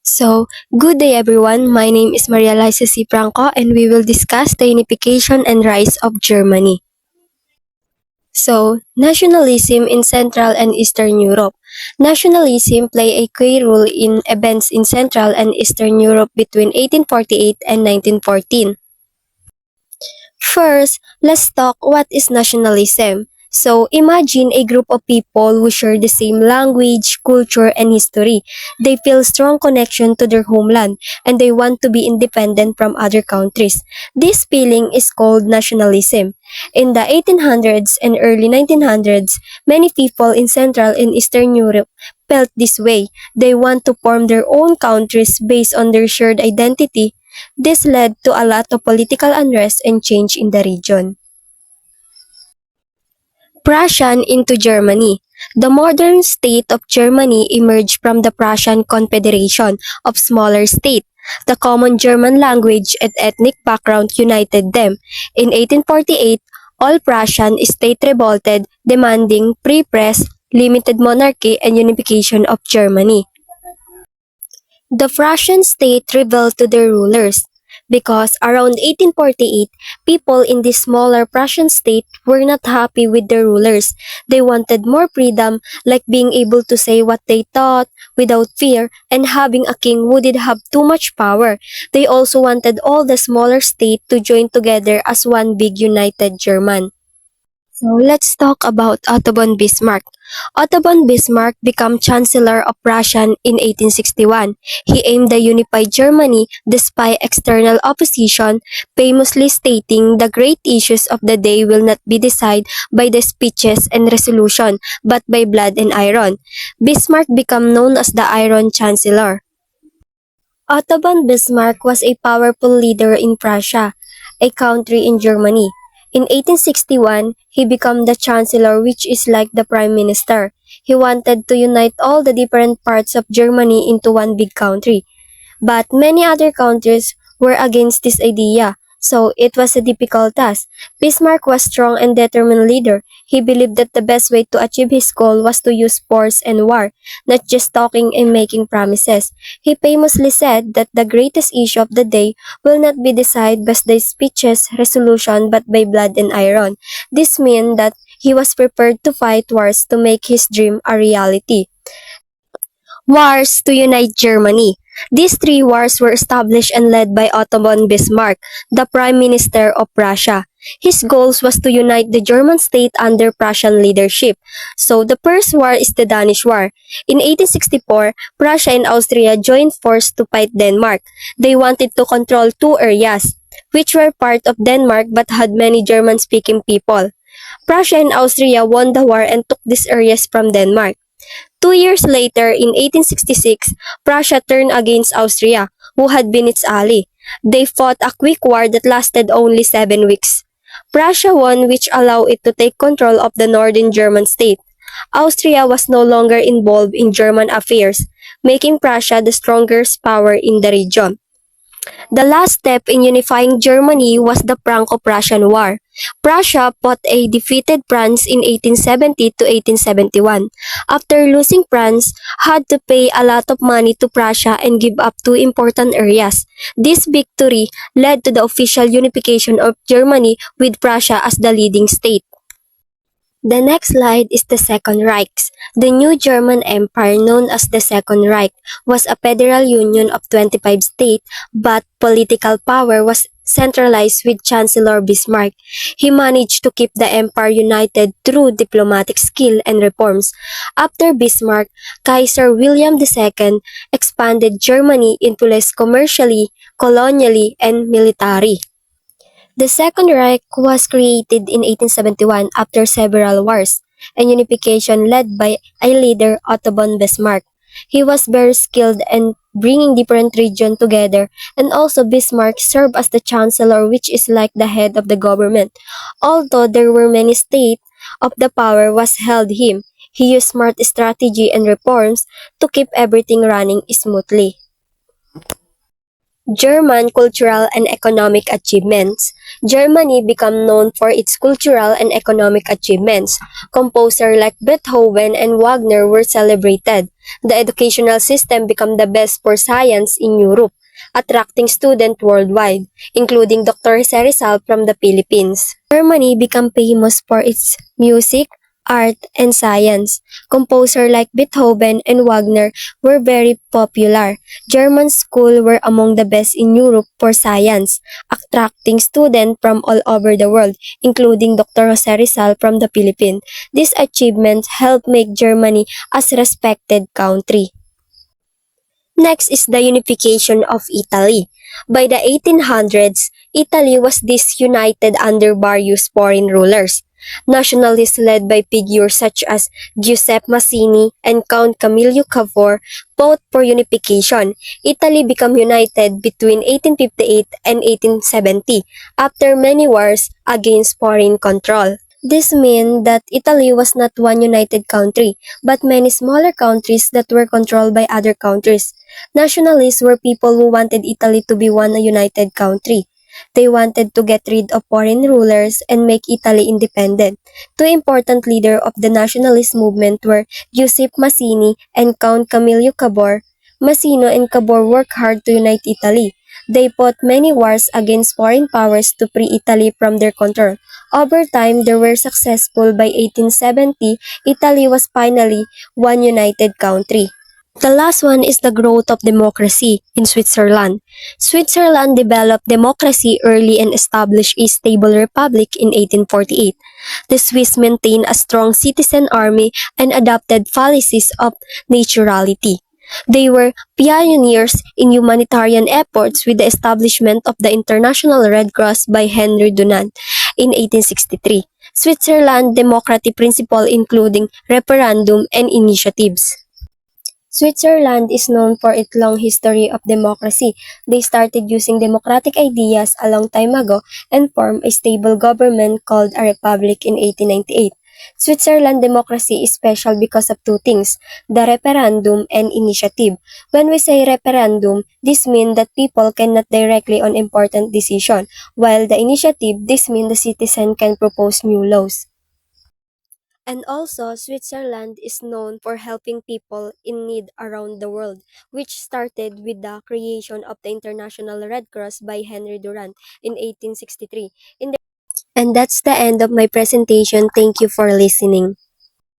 Good day everyone. My name is Laiza Franco and we will discuss the unification and rise of Germany. Nationalism in Central and Eastern Europe. Nationalism play a key role in events in Central and Eastern Europe between 1848 and 1914. First, let's talk what is nationalism. Imagine a group of people who share the same language, culture, and history. They feel strong connection to their homeland and they want to be independent from other countries. This feeling is called nationalism. In the 1800s and early 1900s, many people in Central and Eastern Europe felt this way. They want to form their own countries based on their shared identity. This led to a lot of political unrest and change in the region. Prussian into Germany. The modern state of Germany emerged from the Prussian Confederation of smaller states. The common German language and ethnic background united them. In 1848, all Prussian states revolted, demanding free press, limited monarchy, and unification of Germany. The Prussian state rebelled to their rulers because around 1848, people in this smaller Prussian state were not happy with their rulers. They wanted more freedom, like being able to say what they thought without fear and having a king who did have too much power. They also wanted all the smaller states to join together as one big united German. Let's talk about Otto von Bismarck. Otto von Bismarck became Chancellor of Prussia in 1861. He aimed to unify Germany despite external opposition, famously stating the great issues of the day will not be decided by the speeches and resolution, but by blood and iron. Bismarck became known as the Iron Chancellor. Otto von Bismarck was a powerful leader in Prussia, a country in Germany. In 1861, he became the chancellor, which is like the prime minister. He wanted to unite all the different parts of Germany into one big country. But many other countries were against this idea, so it was a difficult task. Bismarck was a strong and determined leader. He believed that the best way to achieve his goal was to use force and war, not just talking and making promises. He famously said that the greatest issue of the day will not be decided by the speeches, resolution, but by blood and iron. This meant that he was prepared to fight wars to make his dream a reality. Wars to unite Germany. These three wars were established and led by Otto von Bismarck, the Prime Minister of Prussia. His goals was to unite the German state under Prussian leadership. The first war is the Danish War. In 1864, Prussia and Austria joined forces to fight Denmark. They wanted to control two areas, which were part of Denmark but had many German-speaking people. Prussia and Austria won the war and took these areas from Denmark. 2 years later, in 1866, Prussia turned against Austria, who had been its ally. They fought a quick war that lasted only 7 weeks. Prussia won, which allowed it to take control of the northern German state. Austria was no longer involved in German affairs, making Prussia the strongest power in the region. The last step in unifying Germany was the Franco-Prussian War. Prussia fought a defeated France in 1870 to 1871. After losing France, had to pay a lot of money to Prussia and give up two important areas. This victory led to the official unification of Germany with Prussia as the leading state. The next slide is the Second Reich. The new German Empire, known as the Second Reich, was a federal union of 25 states, but political power was centralized with Chancellor Bismarck. He managed to keep the empire united through diplomatic skill and reforms. After Bismarck, Kaiser William II expanded Germany into less commercially, colonially, and military. The Second Reich was created in 1871 after several wars, and unification led by a leader, Otto von Bismarck. He was very skilled in bringing different regions together, and also Bismarck served as the chancellor, which is like the head of the government. Although there were many states of the power was held him, he used smart strategy and reforms to keep everything running smoothly. German cultural and economic achievements. Germany became known for its cultural and economic achievements. Composers like Beethoven and Wagner were celebrated. The educational system became the best for science in Europe, attracting students worldwide, including Dr. Rizal from the Philippines. Germany became famous for its music, art, and science. Composers like Beethoven and Wagner were very popular. German schools were among the best in Europe for science, attracting students from all over the world, including Dr. Jose Rizal from the Philippines. These achievements helped make Germany a respected country. Next is the unification of Italy. By the 1800s, Italy was disunited under various foreign rulers. Nationalists led by figures such as Giuseppe Mazzini and Count Camillo Cavour fought for unification. Italy became united between 1858 and 1870 after many wars against foreign control. This meant that Italy was not one united country, but many smaller countries that were controlled by other countries. Nationalists were people who wanted Italy to be one united country. They wanted to get rid of foreign rulers and make Italy independent. Two important leaders of the nationalist movement were Giuseppe Mazzini and Count Camillo Cavour. Mazzino and Cavour worked hard to unite Italy. They fought many wars against foreign powers to free Italy from their control. Over time, they were successful. By 1870, Italy was finally one united country. The last one is the growth of democracy in Switzerland. Switzerland developed democracy early and established a stable republic in 1848. The Swiss maintained a strong citizen army and adopted policies of neutrality. They were pioneers in humanitarian efforts with the establishment of the International Red Cross by Henry Dunant in 1863. Switzerland democratic principle including referendum and initiatives. Switzerland is known for its long history of democracy. They started using democratic ideas a long time ago and formed a stable government called a republic in 1898. Switzerland democracy is special because of two things, the referendum and initiative. When we say referendum, this means that people cannot directly on important decision, while the initiative, this means the citizen can propose new laws. And also, Switzerland is known for helping people in need around the world, which started with the creation of the International Red Cross by Henry Durant in 1863. And that's the end of my presentation. Thank you for listening.